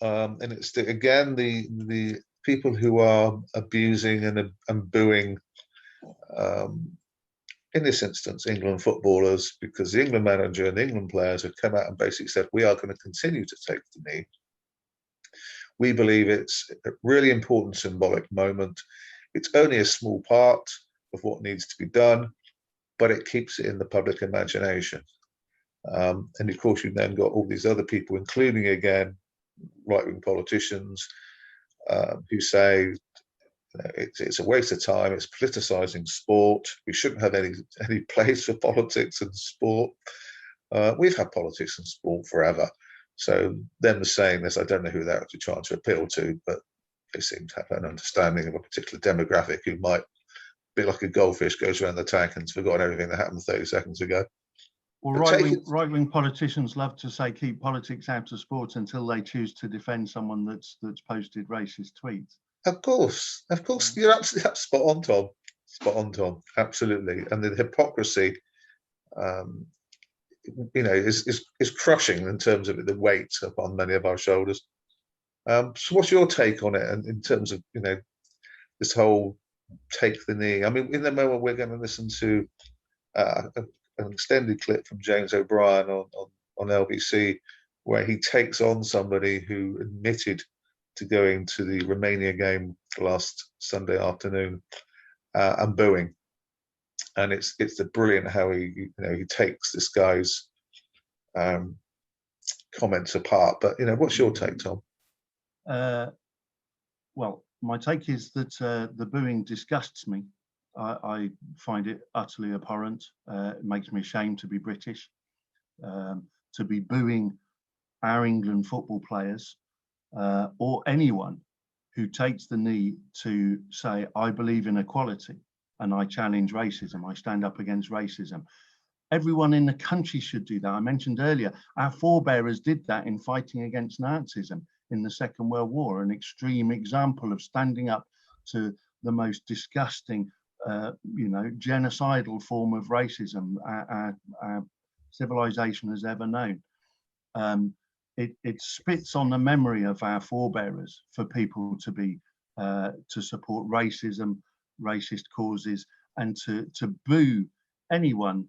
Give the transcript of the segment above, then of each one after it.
and it's again the people who are abusing and booing. In this instance, England footballers, because the England manager and the England players have come out and basically said, we are going to continue to take the knee. We believe it's a really important symbolic moment. It's only a small part of what needs to be done, but it keeps it in the public imagination. And of course, you've then got all these other people, including, again, right-wing politicians who say, it's a waste of time. It's politicizing sport. We shouldn't have any place for politics and sport. We've had politics and sport forever. So them saying this, I don't know who they're actually trying to appeal to, but they seem to have an understanding of a particular demographic who might be like a goldfish goes around the tank and's forgotten everything that happened 30 seconds ago. Well, right-wing politicians love to say keep politics out of sport until they choose to defend someone that's posted racist tweets. Of course, you're absolutely spot on, Tom. Spot on, Tom. Absolutely, and the hypocrisy, is crushing in terms of the weight upon many of our shoulders. So, what's your take on it, and in terms of this whole take the knee? I mean, in the moment we're going to listen to an extended clip from James O'Brien on LBC, where he takes on somebody who admitted to going to the Romania game last Sunday afternoon and booing, and it's brilliant how he takes this guy's comments apart. But what's your take, Tom? Well, my take is that the booing disgusts me. I find it utterly abhorrent. It makes me ashamed to be British, to be booing our England football players. Or anyone who takes the knee to say, I believe in equality and I challenge racism, I stand up against racism. Everyone in the country should do that. I mentioned earlier, our forebearers did that in fighting against Nazism in the Second World War, an extreme example of standing up to the most disgusting, genocidal form of racism our civilization has ever known. It spits on the memory of our forebearers for people to be to support racism, racist causes, and to boo anyone,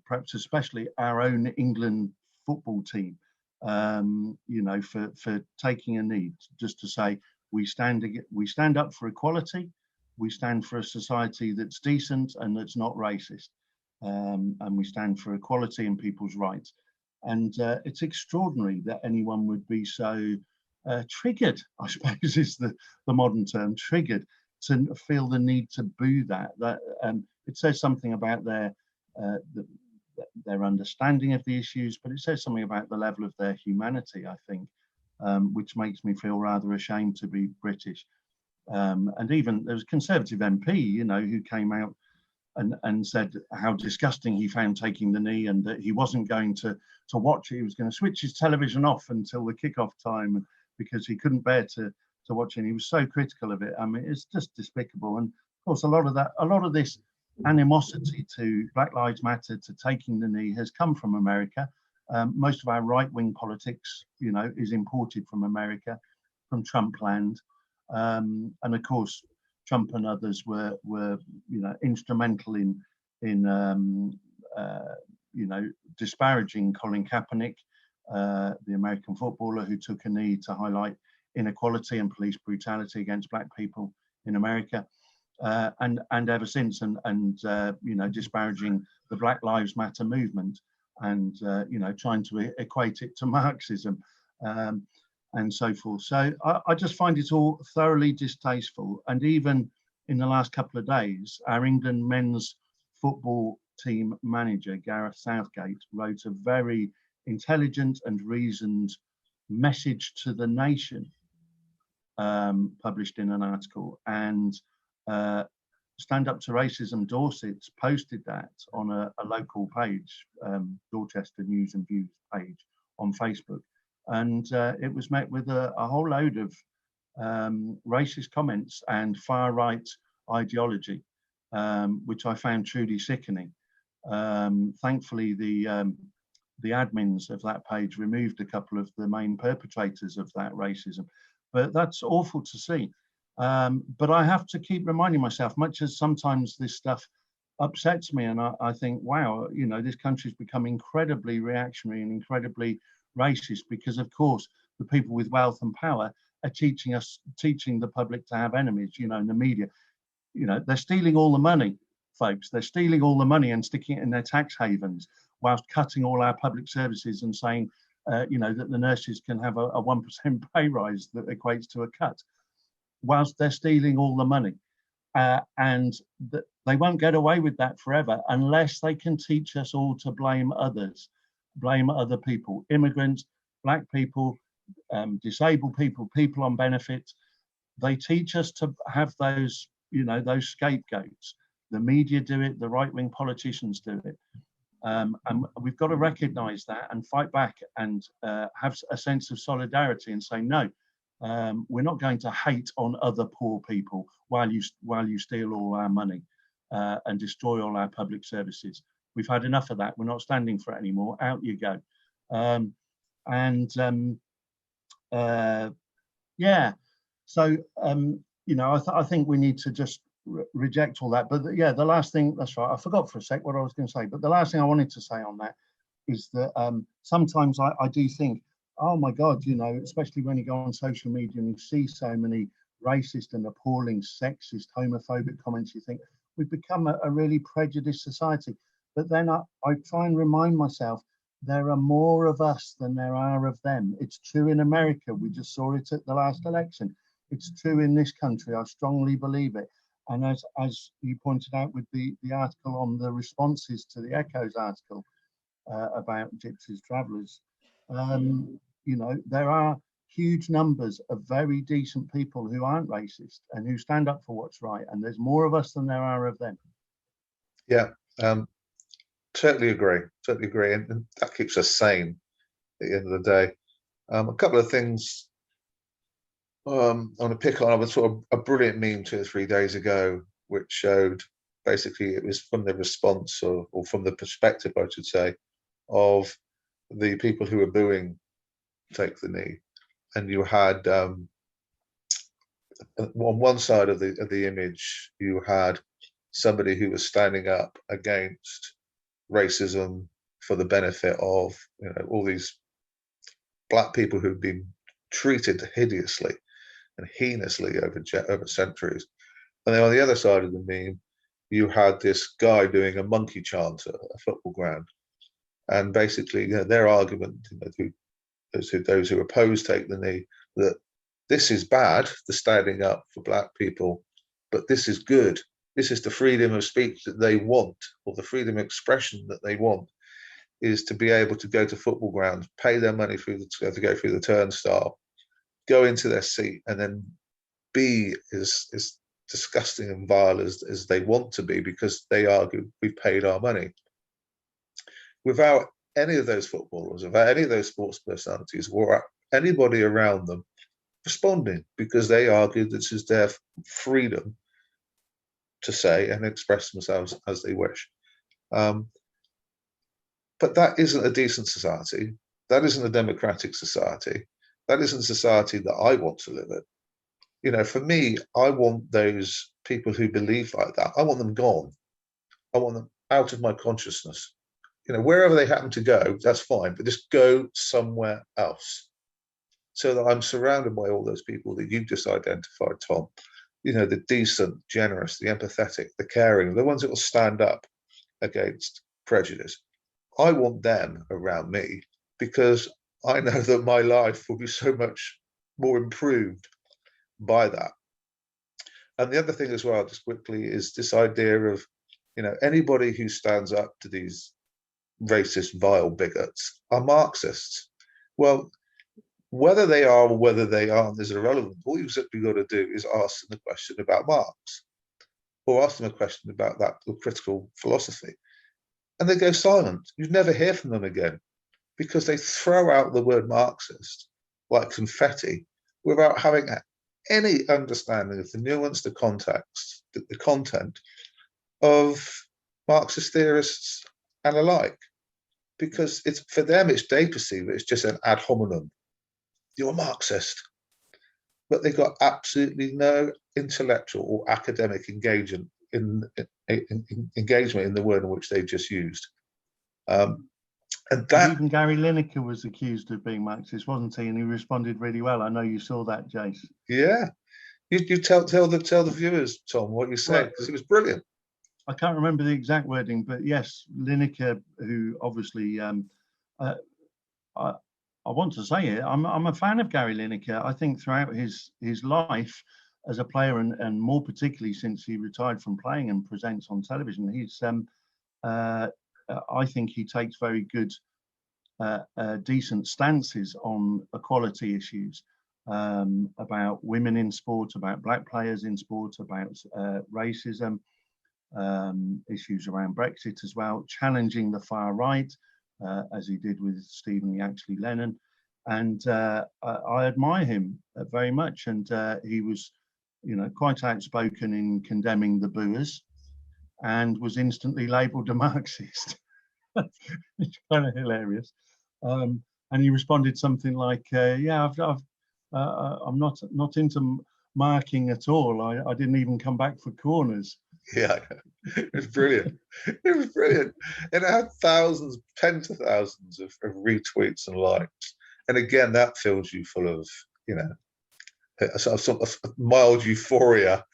perhaps especially our own England football team, for taking a knee, just to say we stand up for equality, we stand for a society that's decent and that's not racist, and we stand for equality and people's rights. And it's extraordinary that anyone would be so triggered, I suppose is the modern term, triggered to feel the need to boo that. It says something about their understanding of the issues, but it says something about the level of their humanity, I think, which makes me feel rather ashamed to be British. And even there was a Conservative MP, who came out and said how disgusting he found taking the knee, and that he wasn't going to watch it. He was going to switch his television off until the kickoff time because he couldn't bear to watch it. And he was so critical of it. I mean, it's just despicable. And of course, a lot of this animosity to Black Lives Matter, to taking the knee, has come from America. Most of our right-wing politics, is imported from America, from Trumpland, and of course, Trump and others were instrumental in disparaging Colin Kaepernick, the American footballer who took a knee to highlight inequality and police brutality against Black people in America, and ever since, and disparaging the Black Lives Matter movement, and trying to equate it to Marxism. And so forth. So I just find it all thoroughly distasteful. And even in the last couple of days, our England men's football team manager, Gareth Southgate, wrote a very intelligent and reasoned message to the nation, published in an article. And Stand Up to Racism Dorset posted that on a local page, Dorchester News and Views page on Facebook. And it was met with a whole load of racist comments and far-right ideology, which I found truly sickening. Thankfully, the the admins of that page removed a couple of the main perpetrators of that racism. But that's awful to see. But I have to keep reminding myself, much as sometimes this stuff upsets me, and I think, wow, you know, this country's become incredibly reactionary and incredibly racist because, of course, the people with wealth and power are teaching the public to have enemies, you know, in the media. You know, they're stealing all the money, folks. They're stealing all the money and sticking it in their tax havens whilst cutting all our public services and saying, you know, that the nurses can have a 1% pay rise that equates to a cut, whilst they're stealing all the money. And they won't get away with that forever unless they can teach us all to blame others, blame other people, immigrants, black people, disabled people, people on benefits. They teach us to have those, you know, those scapegoats. The media do it, the right-wing politicians do it. And we've got to recognize that and fight back and have a sense of solidarity and say, no, we're not going to hate on other poor people while you steal all our money and destroy all our public services. We've had enough of that. We're not standing for it anymore. Out you go. Yeah. So you know, I think we need to just reject all that. But yeah, the last thing, that's right, I forgot for a sec what I was going to say. But the last thing I wanted to say on that is that sometimes I do think, oh my God, you know, especially when you go on social media and you see so many racist and appalling, sexist, homophobic comments, you think we've become a really prejudiced society. But then I try and remind myself there are more of us than there are of them. It's true in America. We just saw it at the last election. It's true in this country. I strongly believe it. And as you pointed out with the article on the responses to the Echo's article about gypsies, travellers, you know, there are huge numbers of very decent people who aren't racist and who stand up for what's right. And there's more of us than there are of them. Yeah, totally agree. Totally agree. And that keeps us sane at the end of the day. A couple of things I want to pick on. I saw a brilliant meme 2 or 3 days ago, which showed basically it was from the response or from the perspective, I should say, of the people who were booing Take the Knee. And you had on one side of the image, you had somebody who was standing up against racism for the benefit of, you know, all these black people who've been treated hideously and heinously over centuries. And then on the other side of the meme, you had this guy doing a monkey chant at a football ground. And basically, you know, their argument, you know, those who oppose Take the Knee, that this is bad, the standing up for black people, but this is good. This is the freedom of speech that they want, or the freedom of expression that they want, is to be able to go to football grounds, pay their money to go through the turnstile, go into their seat, and then be as disgusting and vile as they want to be, because they argue we've paid our money. Without any of those footballers, without any of those sports personalities, or anybody around them responding, because they argue this is their freedom to say and express themselves as they wish. But that isn't a decent society. That isn't a democratic society. That isn't a society that I want to live in. You know, for me, I want those people who believe like that, I want them gone. I want them out of my consciousness. You know, wherever they happen to go, that's fine, but just go somewhere else, so that I'm surrounded by all those people that you've just identified, Tom. You know, the decent, generous, the empathetic, the caring, the ones that will stand up against prejudice. I want them around me, because I know that my life will be so much more improved by that. And the other thing as well, just quickly, is this idea of, you know, anybody who stands up to these racist, vile bigots are Marxists. Well, whether they are or whether they aren't is irrelevant. All you've simply got to do is ask them a question about Marx, or ask them a question about that critical philosophy, and they go silent. You never hear from them again, because they throw out the word Marxist like confetti without having any understanding of the nuance, the context, the content of Marxist theorists and alike. because it's for them, they perceive it's just an ad hominem. You're a Marxist, but they've got absolutely no intellectual or academic engagement in the word in which they just used. And that, even Gary Lineker was accused of being Marxist, wasn't he? And he responded really well. I know you saw that, Jace. Yeah, you tell the viewers, Tom, what you said, because it was brilliant. I can't remember the exact wording, but yes, Lineker, who obviously, I want to say it. I'm a fan of Gary Lineker. I think throughout his life as a player, and more particularly since he retired from playing and presents on television, he's I think he takes very good, decent stances on equality issues, about women in sport, about black players in sport, about racism, issues around Brexit as well, challenging the far right, as he did with Stephen Yaxley Lennon. And I admire him very much. And he was, quite outspoken in condemning the booers, and was instantly labelled a Marxist. It's kind of hilarious. And he responded something like, "Yeah, I'm not into marking at all. I didn't even come back for corners." Yeah, it was brilliant. It was brilliant. And it had thousands, tens of thousands of retweets and likes. And again, that fills you full of, a sort of mild euphoria,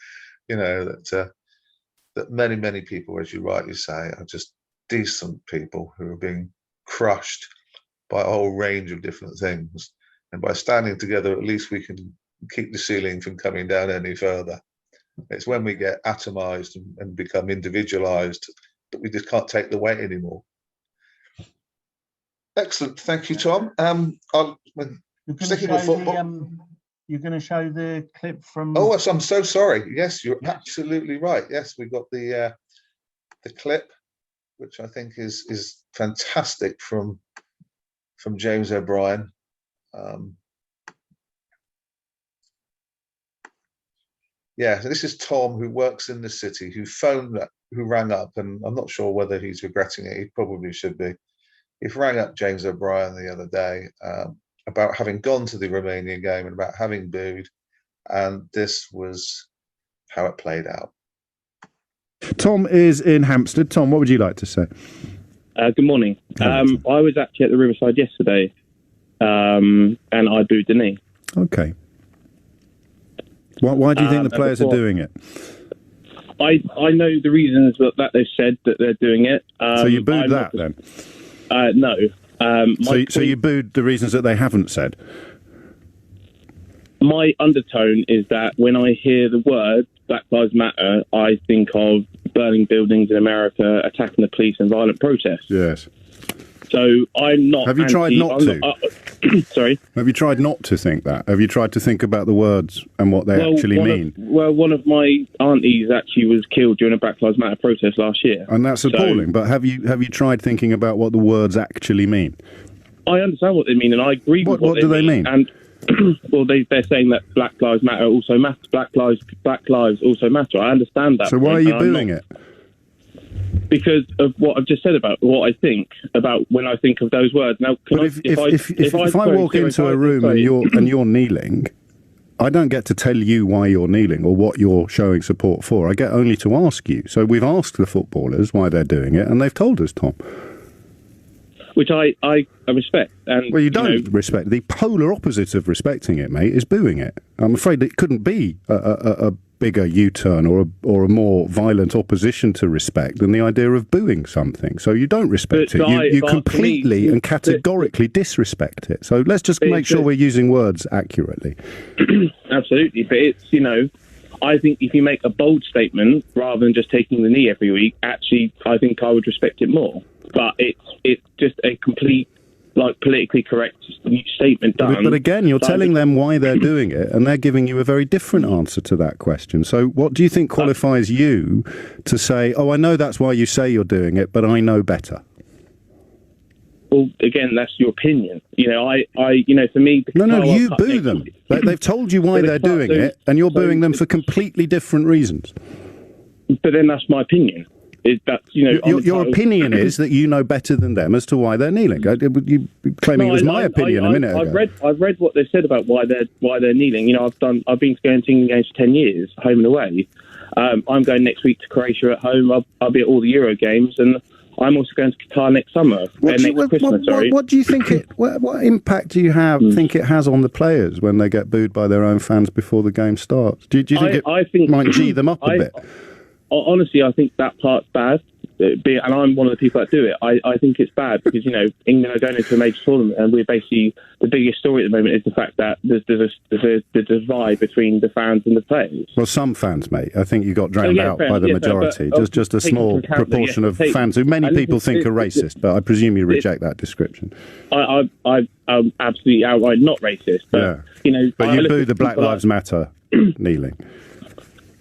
that many people, as you rightly say, are just decent people who are being crushed by a whole range of different things. And by standing together, at least we can keep the ceiling from coming down any further. It's when we get atomized and become individualized that we just can't take the weight anymore. Excellent. Thank you, Tom. Sticking with football. You're going to show the clip from... Oh, I'm so sorry. Yes, you're absolutely right. Yes, we've got the clip, which I think is fantastic from James O'Brien. Yeah, so this is Tom, who works in the city, who rang up, and I'm not sure whether he's regretting it. He probably should be. He rang up James O'Brien the other day about having gone to the Romanian game and about having booed, and this was how it played out. Tom is in Hampstead. Tom, what would you like to say? Good morning. I was actually at the Riverside yesterday, and I booed the knee. Okay. Why do you think the players are doing it? I know the reasons that they've said that they're doing it. So you booed that then? No. So you booed the reasons that they haven't said? My undertone is that when I hear the word Black Lives Matter, I think of burning buildings in America, attacking the police, and violent protests. Yes. So I'm not... Have you tried not to? Sorry? Have you tried not to think that? Have you tried to think about the words and what they actually mean? One of my aunties actually was killed during a Black Lives Matter protest last year. And that's appalling, but have you tried thinking about what the words actually mean? I understand what they mean, and I agree with what do they mean? And well, they're saying that Black Lives Matter also matter. Black lives also matter. I understand that. So why are you booing it? Because of what I've just said about what I think about when I think of those words. Now, if I walk into a room and you're kneeling, I don't get to tell you why you're kneeling or what you're showing support for. I get only to ask you. So we've asked the footballers why they're doing it, and they've told us, Tom. Which I respect. And well, you don't respect. The polar opposite of respecting it, mate, is booing it. I'm afraid it couldn't be a bigger U-turn or a more violent opposition to respect than the idea of booing something. So you don't respect it. You completely and categorically disrespect it. So let's just make sure we're using words accurately. Absolutely. But it's, I think if you make a bold statement rather than just taking the knee every week, actually, I think I would respect it more. But it's just a complete, politically correct statement done. But again, you're telling them why they're doing it, and they're giving you a very different answer to that question. So what do you think qualifies you to say, oh, I know that's why you say you're doing it, but I know better? Well, again, that's your opinion. For me... No, you boo them. They've told you why they're doing it, and you're booing them for completely different reasons. But then that's my opinion. Your opinion is that you know better than them as to why they're kneeling. You claiming it was my opinion a minute ago. I've read what they said about why they're kneeling. I've been going to England games for 10 years, home and away. I'm going next week to Croatia at home. I'll be at all the Euro games, and I'm also going to Qatar next summer. What do you think what impact do you think it has on the players when they get booed by their own fans before the game starts? Do you think it might G them up a bit? Honestly, I think that part's bad. And I'm one of the people that do it. I think it's bad because England are going into a major tournament, and we're basically the biggest story at the moment is the fact that there's a divide between the fans and the players. Well, some fans, mate. I think you got drowned out by the majority. Just a small proportion of fans who many people think are racist, but I presume you reject that description. I'm absolutely outright not racist, but But you boo the Black Lives Matter kneeling.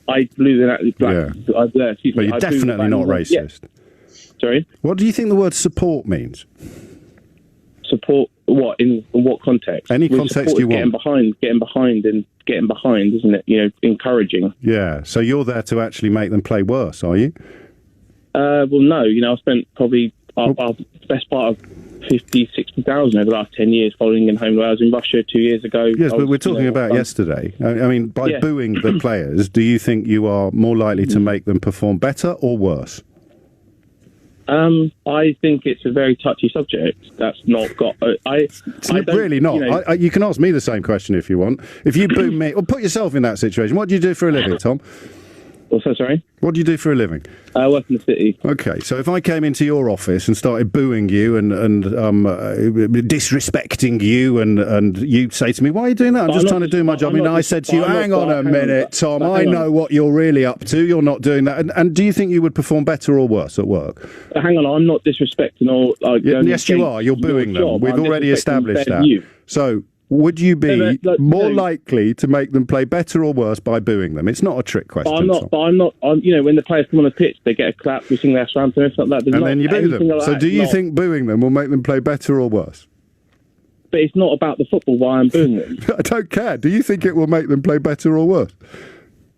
I blew the But you're definitely not racist. Yeah. Sorry? What do you think the word support means? Support what? In what context? Any context you want. Getting behind, isn't it? Encouraging. Yeah. So you're there to actually make them play worse, are you? Well, no. I spent probably our best part of 60,000 over the last 10 years following in home. I was in Russia 2 years ago. Yes, but we're talking about yesterday. I mean, by booing the players, do you think you are more likely to make them perform better or worse? I think it's a very touchy subject. That's not got. Really not. You can ask me the same question if you want. If you boo me, or put yourself in that situation. What do you do for a living, Tom? What's that, sorry? What do you do for a living? I work in the city. Okay, so if I came into your office and started booing you and disrespecting you, and you say to me, "Why are you doing that?" I'm just trying to do my job. I said to you, "Hang on a minute, Tom. I know what you're really up to. You're not doing that." And do you think you would perform better or worse at work? Hang on, I'm not disrespecting or. Yes, you are. You're booing them. We've already established that. So. Would you be more likely to make them play better or worse by booing them? It's not a trick question. I'm not. When the players come on the pitch, they get a clap, we sing their anthem, stuff like that. And then you boo them. So do you think booing them will make them play better or worse? But it's not about the football why I'm booing them. I don't care. Do you think it will make them play better or worse?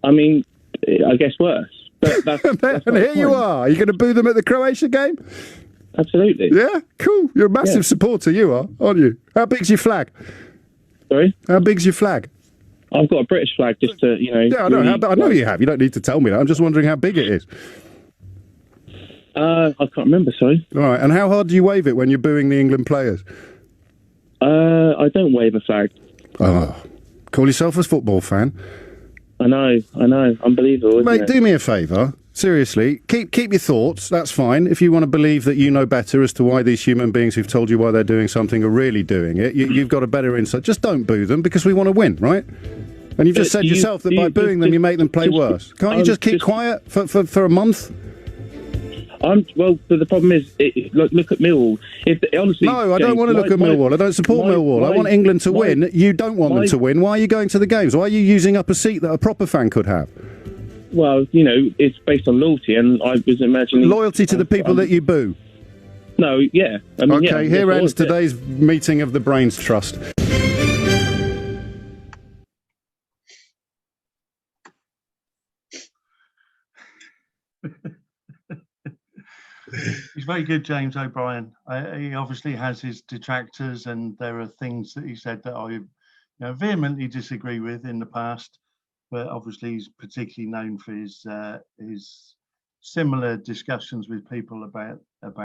I mean, I guess worse. But that's and here you are. Are you going to boo them at the Croatia game? Absolutely. Yeah, cool. You're a massive supporter, you are, aren't you? How big's your flag? Sorry? How big's your flag? I've got a British flag just to, Yeah, I know. I know you have. You don't need to tell me that. I'm just wondering how big it is. I can't remember, sorry. All right. And how hard do you wave it when you're booing the England players? I don't wave a flag. Oh, call yourself a football fan? I know. Unbelievable, isn't Mate, do me a favour. Seriously, keep your thoughts. That's fine. If you want to believe that you know better as to why these human beings who've told you why they're doing something are really doing it, you've got a better insight. Just don't boo them because we want to win, right? And you've just said yourself that by booing them, you make them play worse. Can't you just keep quiet for a month? Well, the problem is, look at Millwall. Honestly, no, I don't want to look at Millwall. I don't support Millwall. I want England to win. You don't want them to win. Why are you going to the games? Why are you using up a seat that a proper fan could have? Well, it's based on loyalty, and I was imagining... Loyalty to the people that you boo? No, yeah. Okay, here ends today's meeting of the Brains Trust. He's very good, James O'Brien. He obviously has his detractors, and there are things that he said that I vehemently disagree with in the past. But obviously, he's particularly known for his similar discussions with people about